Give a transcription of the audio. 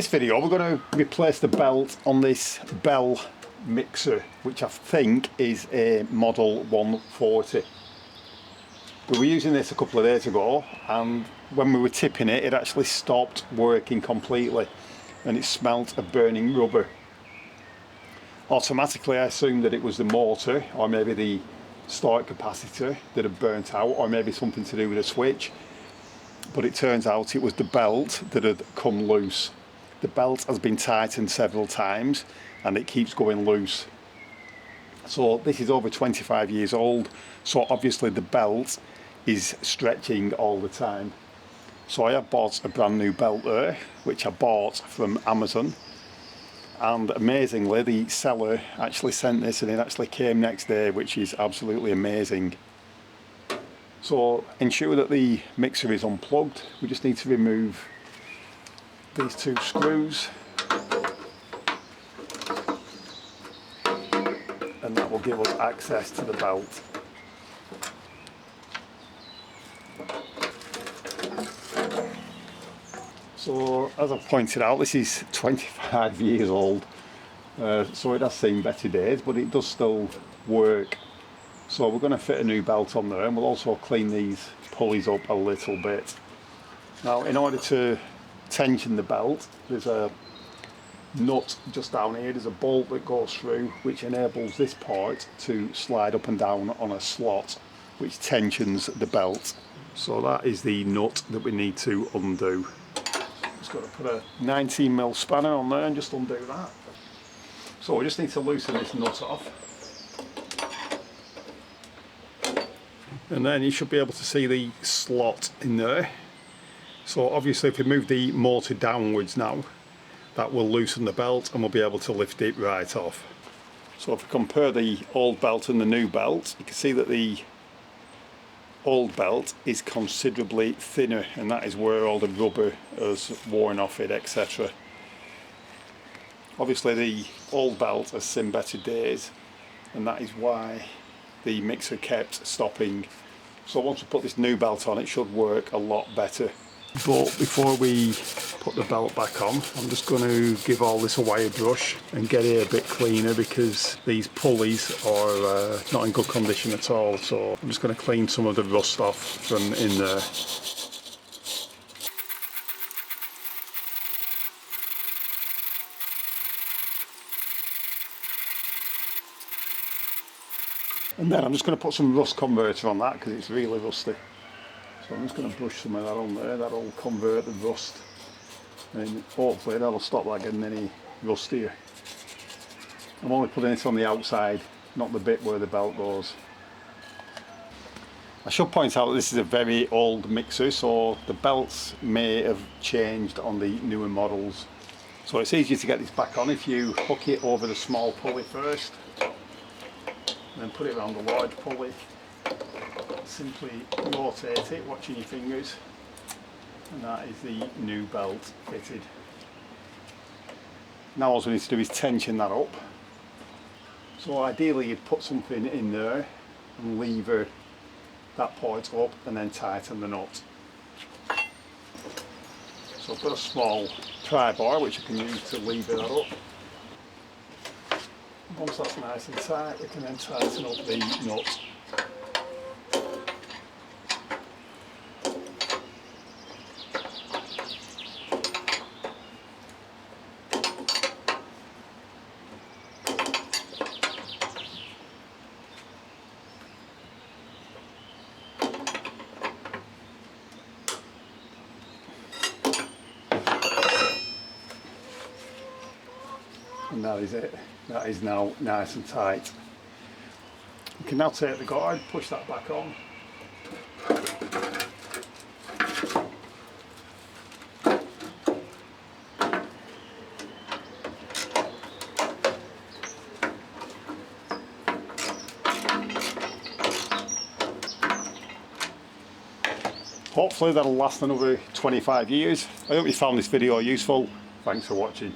In this video we're going to replace the belt on this Belle mixer, which I think is a model 140. We were using this a couple of days ago, and when we were tipping it, it actually stopped working completely and it smelt of burning rubber. Automatically I assumed that it was the motor or maybe the start capacitor that had burnt out, or maybe something to do with a switch, but it turns out it was the belt that had come loose. The belt has been tightened several times and it keeps going loose. So this is over 25 years old, so obviously the belt is stretching all the time. So I have bought a brand new belt there, which I bought from Amazon, and amazingly the seller actually sent this and it actually came next day, which is absolutely amazing. So ensure that the mixer is unplugged. We just need to remove these two screws, and that will give us access to the belt. So as I've pointed out, this is 25 years old, so it has seen better days, but it does still work. So we're going to fit a new belt on there, and we'll also clean these pulleys up a little bit. Now, in order to tension the belt, there's a nut just down here, there's a bolt that goes through which enables this part to slide up and down on a slot, which tensions the belt. So that is the nut that we need to undo. Just got to put a 19mm spanner on there and just undo that. So we just need to loosen this nut off, and then you should be able to see the slot in there. So obviously if we move the motor downwards now, that will loosen the belt and we'll be able to lift it right off. So if we compare the old belt and the new belt, you can see that the old belt is considerably thinner, and that is where all the rubber has worn off it, etc. Obviously the old belt has seen better days, and that is why the mixer kept stopping. So once we put this new belt on, it should work a lot better. But before we put the belt back on, I'm just going to give all this a wire brush and get it a bit cleaner, because these pulleys are not in good condition at all. So I'm just going to clean some of the rust off from in there. And then I'm just going to put some rust converter on that because it's really rusty. So I'm just going to brush some of that on there. That'll convert the rust, and hopefully that'll stop that getting any rustier. I'm only putting it on the outside, not the bit where the belt goes. I should point out that this is a very old mixer, so the belts may have changed on the newer models. So it's easier to get this back on if you hook it over the small pulley first, and then put it around the large pulley. Simply rotate it, watching your fingers, and that is the new belt fitted. Now all we need to do is tension that up. So ideally you'd put something in there and lever that part up and then tighten the nut. So I've got a small pry bar which I can use to lever that up. Once that's nice and tight, we can then tighten up the nut. And that is it. That is now nice and tight. We can now take the guard, push that back on. Hopefully that'll last another 25 years. I hope you found this video useful. Thanks for watching.